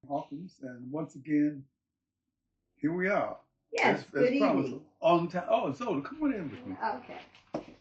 Hawkins, and once again, here we are. Yes, As good promised, evening. on time. Oh, so come on in with me. Okay.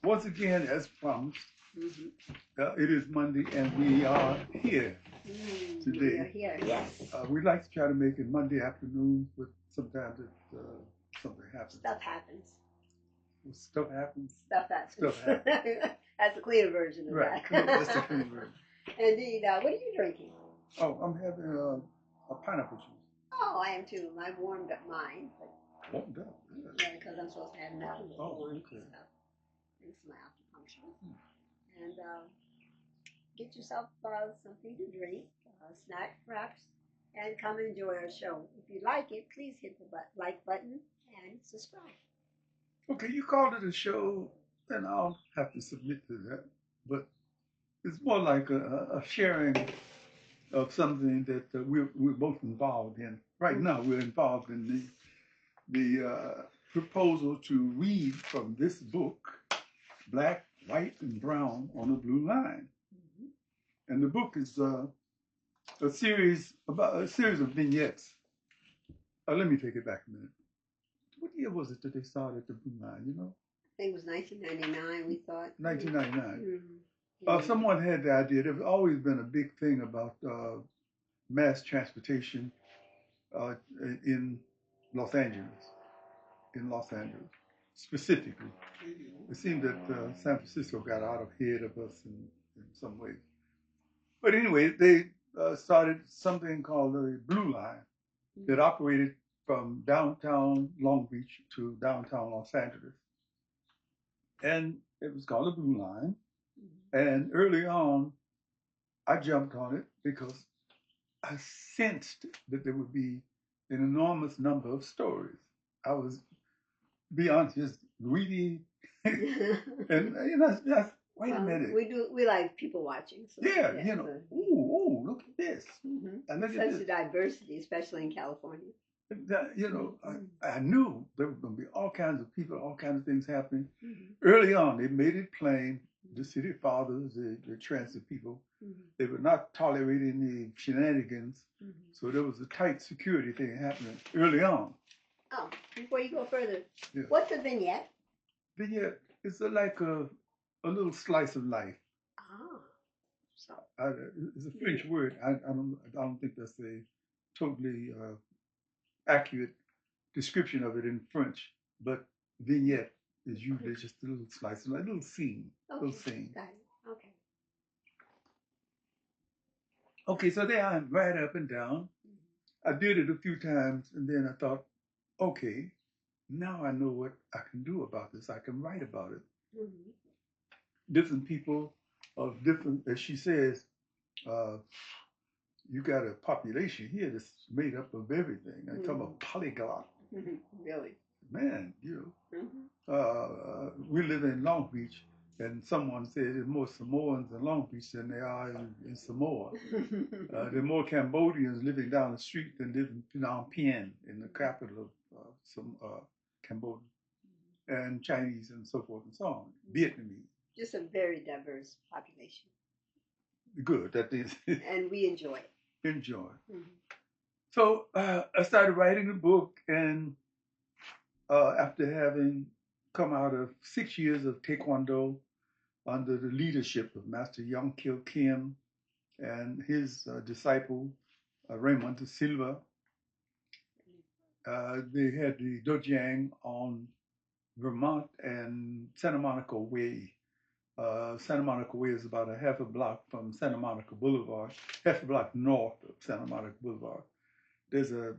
Once again, as promised, Mm-hmm. it is Monday, and we are here We are today. here, yes. We like to try to make it Monday afternoons, but sometimes something happens. Stuff happens. Stuff happens. Stuff happens. Stuff happens. That's the cleaner version of Right, that. that's the clean version. Indeed. What are you drinking? Oh, I'm having a pineapple juice. Oh, I am too. I've warmed up mine. But Warmed up. yeah, because I'm supposed to have melon warm Okay. stuff. Thanks to my acupuncture. And get yourself something to drink, snack perhaps, and come enjoy our show. If you like it, please hit the like button and subscribe. Okay, you called it a show, and I'll have to submit to that. But it's more like a sharing of something that we're both involved in. Right now, we're involved in the proposal to read from this book, Black, White, and Brown on a Blue Line. And the book is a series of vignettes. Let me take it back a minute. What year was it that they started the Blue Line? You know, I think it was 1999. We thought 1999. Yeah. Someone had the idea. There's always been a big thing about mass transportation in Los Angeles. In Los Angeles, specifically, it seemed that San Francisco got out ahead of us in some ways. But anyway, they started something called the Blue Line that operated from downtown Long Beach to downtown Los Angeles. And it was called the Blue Line. And early on, I jumped on it because I sensed that there would be an enormous number of stories. I was, be honest, just greedy. And you know, that's, wait a minute. We like people watching. So, yeah, you know, ooh, look at this. And look at this. Diversity, especially in California. That, you know, I knew there were going to be all kinds of people, all kinds of things happening. Early on, they made it plain, the city fathers, the transit people, they were not tolerating the shenanigans. So there was a tight security thing happening early on. Oh, before you go further, what's a vignette? Vignette is like a little slice of life. Ah, so it's a French word. I don't think that's a totally accurate description of it in French, but vignette is usually just a little slice, a little scene, little scene. Got it. Okay. Okay, so there I'm right up and down. I did it a few times, and then I thought, okay, now I know what I can do about this. I can write about it. Different people of different, as she says, you got a population here that's made up of everything. I talk about polyglot. Really? Man, you know, we live in Long Beach, and someone said there's more Samoans in Long Beach than there are in Samoa. There are more Cambodians living down the street than live in Phnom Penh, in the capital of Cambodia, and Chinese and so forth and so on, Vietnamese. Just a very diverse population. Good, that is. And we enjoy it. Enjoy. So I started writing the book, and after having come out of 6 years of Tae Kwon Do under the leadership of Master Young Kil Kim and his disciple, Raymond de Silva, they had the dojang on Vermont and Santa Monica Way. Santa Monica Way is about a half a block from Santa Monica Boulevard, half a block north of Santa Monica Boulevard. There's a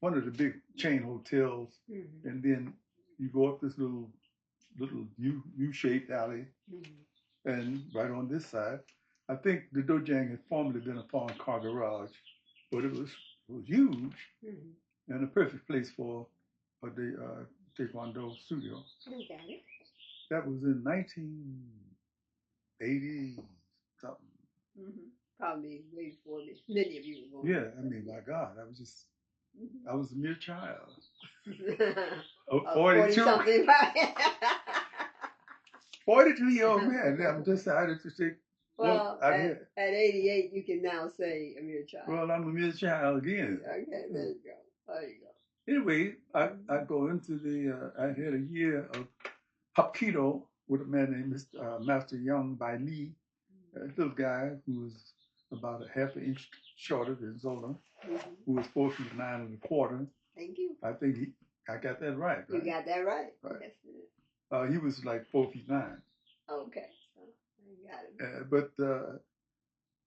one of the big chain hotels, and then you go up this little U-shaped alley, and right on this side, I think the dojang had formerly been a foreign car garage, but it was huge and a perfect place for the Tae Kwon Do studio. Okay. That was in 1980 something. Probably way before many of you were born. Yeah, I mean, my God, I was a mere child. 42 something. 42-year-old man. I'm decided to take Well, at 88, you can now say I'm your child. Well, I'm a mere child again. Okay, there you go. There you go. Anyway, I go into I had a year of Hapkido with a man named Master Young Bai Lee, a little guy who was about a half an inch shorter than Zola, who was 4'9.25". Thank you. I think I got that right. You got that right. Right. Yes, he was like 4'9". Okay, so you got it. But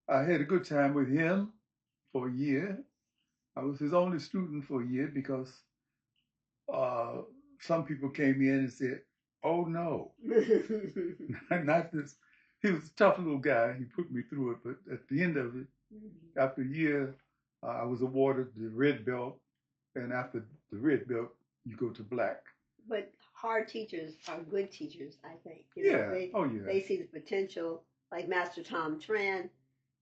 I had a good time with him for a year. I was his only student for a year because some people came in and said, "Oh no, not this." He was a tough little guy. He put me through it, but at the end of it, after a year, I was awarded the red belt, and after the red belt, you go to black. But hard teachers are good teachers, I think. Yeah. They see the potential, like Master Tom Tran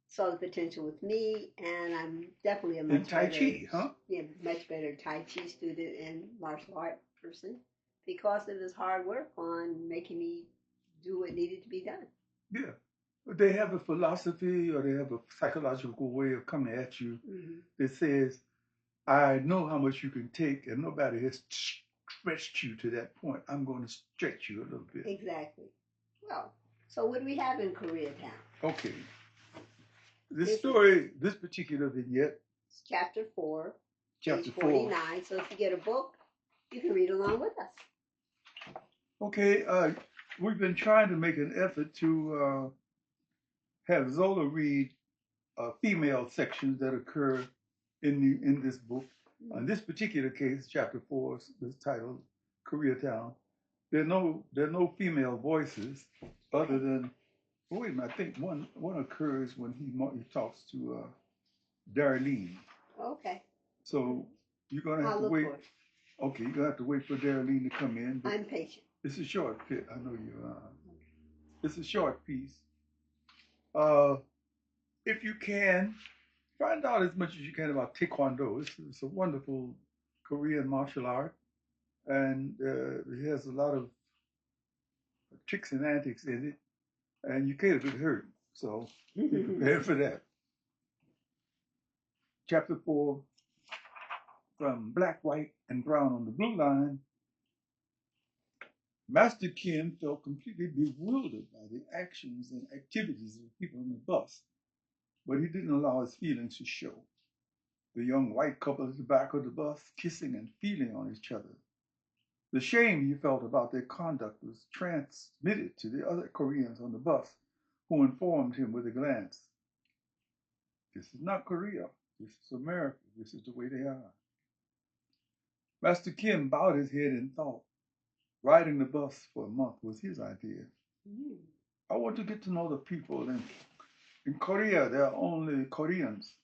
saw the potential with me, and I'm definitely a much Tai Chi, much better Tai Chi student and martial art person because of his hard work on making me do what needed to be done. Yeah. They have a philosophy or they have a psychological way of coming at you that says, I know how much you can take, and nobody has stretched you to that point. I'm going to stretch you a little bit. Exactly. Well, so what do we have in Koreatown? Okay. This particular vignette. Chapter 4, Chapter page 49. So if you get a book, you can read along with us. Okay. We've been trying to make an effort to have Zola read female sections that occur in this book. In this particular case, chapter 4 is titled Koreatown. There are no female voices other than, wait a minute, I think one occurs when he talks to Darlene. Okay. So you're gonna have to wait. Okay, you're gonna have to wait for Darlene to come in. I'm patient. It's a short bit. I know you are. It's a short piece. If you can, find out as much as you can about Tae Kwon Do. It's a wonderful Korean martial art, and it has a lot of tricks and antics in it, and you can't get hurt. So be prepared for that. Chapter 4, from black, white, and brown on the blue line. Master Kim felt completely bewildered by the actions and activities of the people on the bus, but he didn't allow his feelings to show. The young white couple at the back of the bus, kissing and feeling on each other. The shame he felt about their conduct was transmitted to the other Koreans on the bus, who informed him with a glance. This is not Korea. This is America. This is the way they are. Master Kim bowed his head in thought. Riding the bus for a month was his idea. I want to get to know the people. In Korea, there are only Koreans.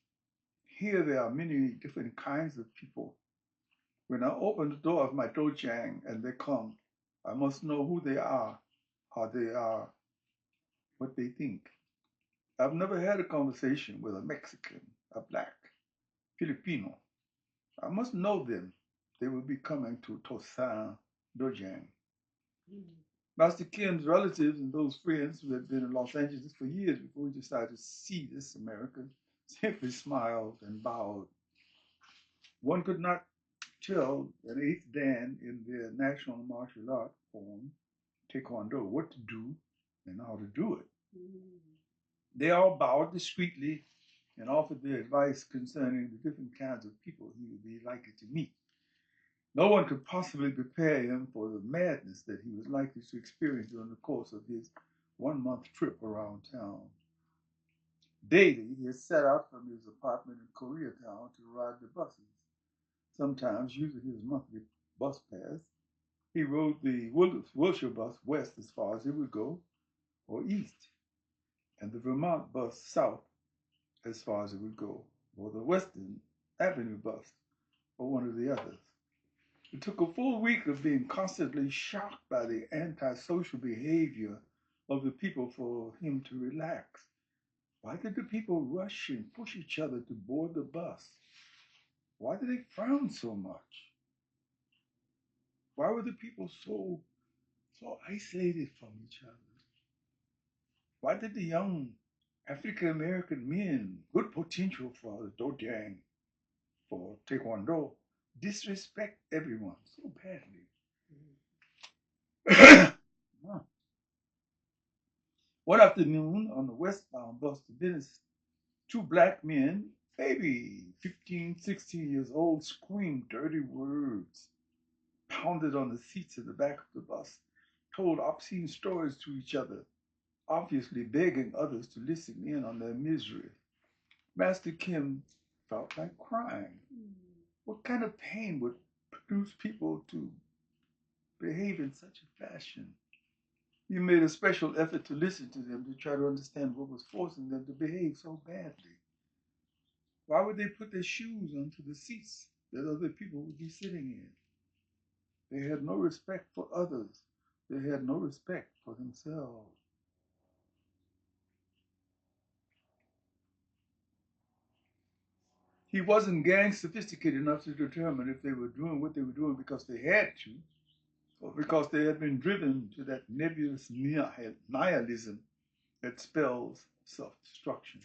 Here, there are many different kinds of people. When I open the door of my dojang and they come, I must know who they are, how they are, what they think. I've never had a conversation with a Mexican, a black, Filipino. I must know them. They will be coming to Tosan Dojang. Master Kim's relatives and those friends who had been in Los Angeles for years before he decided to see this America simply smiled and bowed. One could not tell an eighth Dan in their national martial art form, Tae Kwon Do, what to do and how to do it. They all bowed discreetly and offered their advice concerning the different kinds of people he would be likely to meet. No one could possibly prepare him for the madness that he was likely to experience during the course of his 1-month trip around town. Daily, he had set out from his apartment in Koreatown to ride the buses. Sometimes, using his monthly bus pass, he rode the Wilshire bus west as far as it would go, or east, and the Vermont bus south as far as it would go, or the Western Avenue bus, or one of the others. It took a full week of being constantly shocked by the antisocial behavior of the people for him to relax. Why did the people rush and push each other to board the bus? Why did they frown so much? Why were the people so isolated from each other? Why did the young African American men, good potential for the Dojang, for Tae Kwon Do, disrespect everyone so badly. One afternoon on the westbound bus to Venice, two black men, maybe 15, 16 years old, screamed dirty words, pounded on the seats in the back of the bus, told obscene stories to each other, obviously begging others to listen in on their misery. Master Kim felt like crying. What kind of pain would produce people to behave in such a fashion? He made a special effort to listen to them, to try to understand what was forcing them to behave so badly. Why would they put their shoes onto the seats that other people would be sitting in? They had no respect for others. They had no respect for themselves. He wasn't gang sophisticated enough to determine if they were doing what they were doing because they had to, or because they had been driven to that nebulous nihilism that spells self-destruction.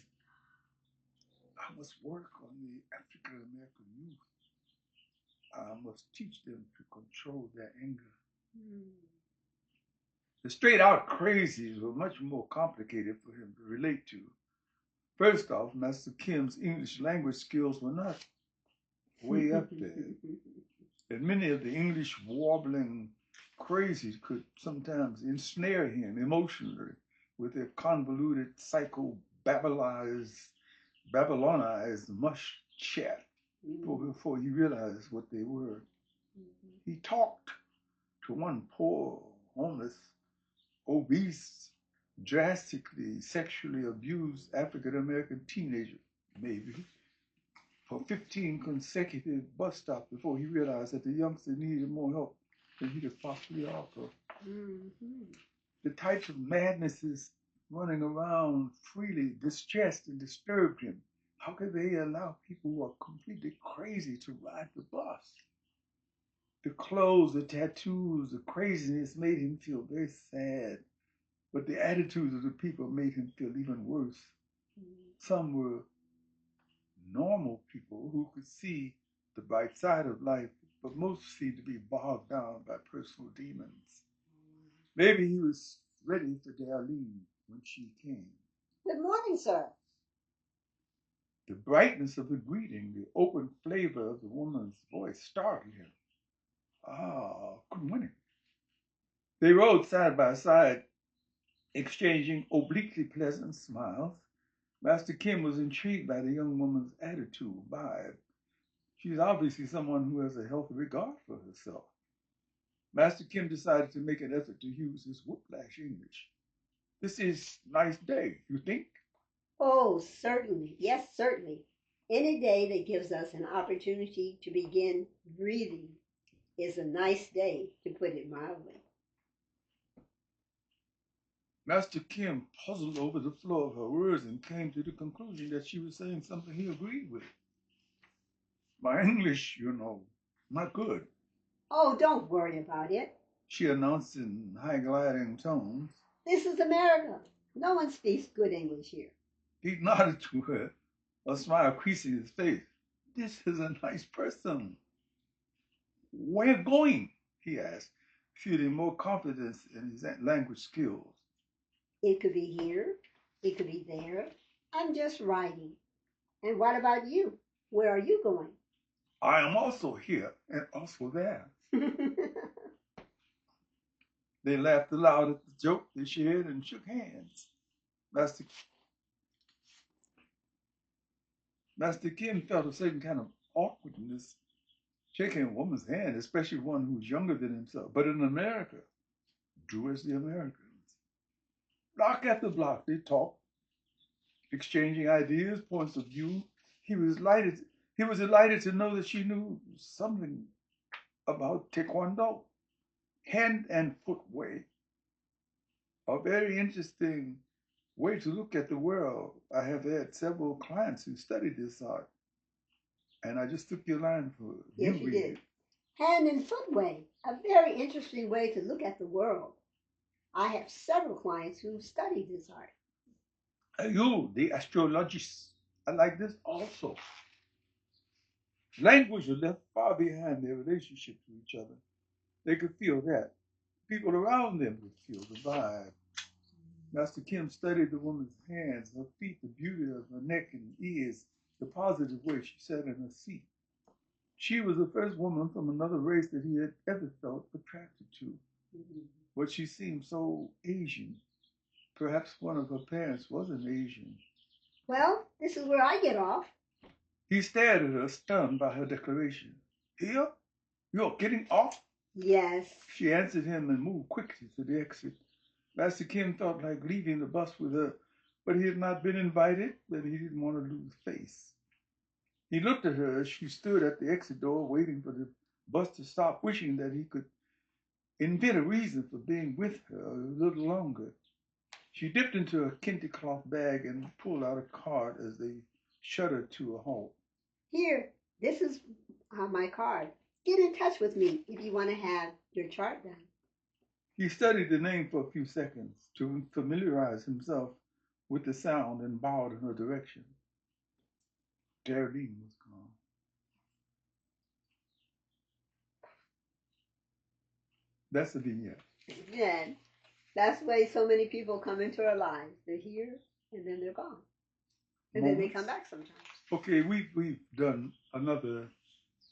I must work on the African American youth. I must teach them to control their anger. The straight out crazies were much more complicated for him to relate to. First off, Master Kim's English language skills were not way up there. And many of the English warbling crazies could sometimes ensnare him emotionally with their convoluted Babylonized mush chat before he realized what they were. He talked to one poor, homeless, obese, drastically sexually abused African American teenager, maybe, for 15 consecutive bus stops before he realized that the youngster needed more help than he could possibly offer. The types of madnesses running around freely distressed and disturbed him. How could they allow people who are completely crazy to ride the bus? The clothes, the tattoos, the craziness made him feel very sad. But the attitudes of the people made him feel even worse. Some were normal people who could see the bright side of life, but most seemed to be bogged down by personal demons. Maybe he was ready for Darlene when she came. Good morning, sir. The brightness of the greeting, the open flavor of the woman's voice startled him. Ah, good morning. They rode side by side, exchanging obliquely pleasant smiles. Master Kim was intrigued by the young woman's attitude, vibe. She's obviously someone who has a healthy regard for herself. Master Kim decided to make an effort to use his whiplash English. This is nice day, you think? Oh, certainly. Yes, certainly. Any day that gives us an opportunity to begin breathing is a nice day, to put it mildly. Master Kim puzzled over the flow of her words and came to the conclusion that she was saying something he agreed with. My English, not good, Oh, don't worry about it. she announced in high gliding tones. This is America. No one speaks good English here. He nodded to her, a smile creasing his face. This is a nice person. Where going? He asked, feeling more confidence in his language skills. It could be here. It could be there. I'm just writing. And what about you? Where are you going? I am also here and also there. They laughed aloud at the joke they shared and shook hands. Master Kim felt a certain kind of awkwardness shaking a woman's hand, especially one who was younger than himself. But in America, do as the Americans. Block after block, they talked, exchanging ideas, points of view. He was delighted to know that she knew something about Tae Kwon Do, hand and foot way. A very interesting way to look at the world. I have had several clients who studied this art, and I just took your line for Yes, you did. Hand and foot way, a very interesting way to look at the world. I have several clients who study this art. You, the astrologists, are like this also. Language was left far behind their relationships with each other. They could feel that. People around them could feel the vibe. Master Kim studied the woman's hands, her feet, the beauty of her neck and ears, the positive way she sat in her seat. She was the first woman from another race that he had ever felt attracted to. But she seemed so Asian. Perhaps one of her parents was an Asian. Well, this is where I get off. He stared at her, stunned by her declaration. Here? You're getting off? Yes. She answered him and moved quickly to the exit. Master Kim felt like leaving the bus with her, but he had not been invited, and he didn't want to lose face. He looked at her as she stood at the exit door waiting for the bus to stop, wishing that he could invent a reason for being with her a little longer. She dipped into a kente cloth bag and pulled out a card as they shuddered to a halt. Here, this is my card. Get in touch with me if you want to have your chart done. He studied the name for a few seconds to familiarize himself with the sound and bowed in her direction. Darlene was gone. That's the vignette. Yeah, that's why so many people come into our lives. They're here and then they're gone, and then they come back sometimes. Okay, we've done another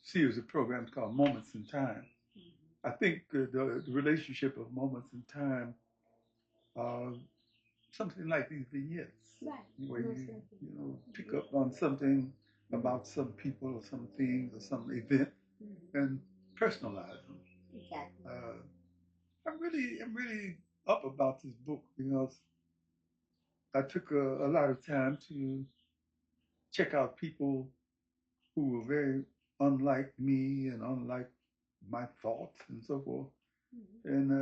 series of programs called Moments in Time. I think the relationship of moments in time, something like these vignettes, right, where you pick up on something about some people or some things or some event and personalize them. Exactly. I'm really up about this book because I took a lot of time to check out people who were very unlike me and unlike my thoughts and so forth. And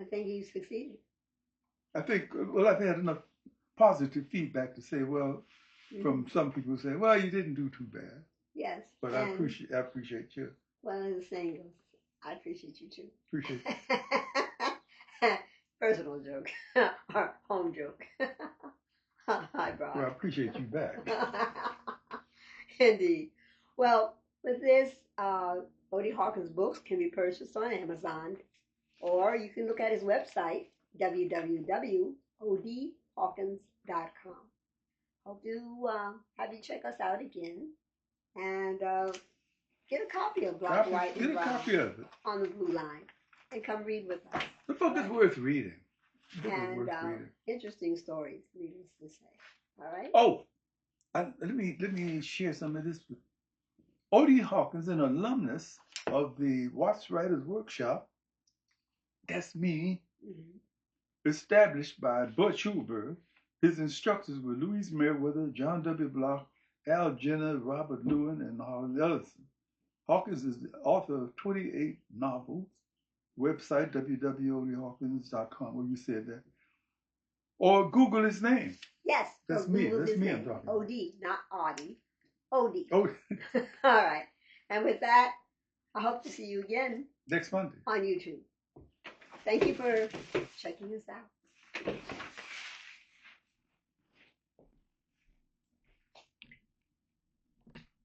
I think you succeeded. I think, well, I've had enough positive feedback to say, well, from some people saying, well, you didn't do too bad. Yes. But I appreciate you. Well, as the saying goes, I appreciate you too. Appreciate you. Personal joke or home joke. Hi, Brock. Well, I appreciate you back. Indeed. Well, with this, Odie Hawkins books can be purchased on Amazon, or you can look at his website, www.odhawkins.com. Hope to have you check us out again and get a copy of Black, White, and Brown. Get a copy of it on the Blue Line and come read with us. The book is worth reading. And interesting stories, needless to say. All right. Oh, let me share some of this with Odie Hawkins, an alumnus of the Watts Writers Workshop. That's me. Established by Butch Hoover. His instructors were Louise Merriweather, John W. Block, Al Jenner, Robert Lewin, and Harlan Ellison. Hawkins is the author of 28 novels. Website www.odhawkins.com. Well, you said that. Or Google his name. Yes. That's me. That's me I'm talking about. O.D., not Audie. Odie. Oh. All right. And with that, I hope to see you again. Next Monday. On YouTube. Thank you for checking us out.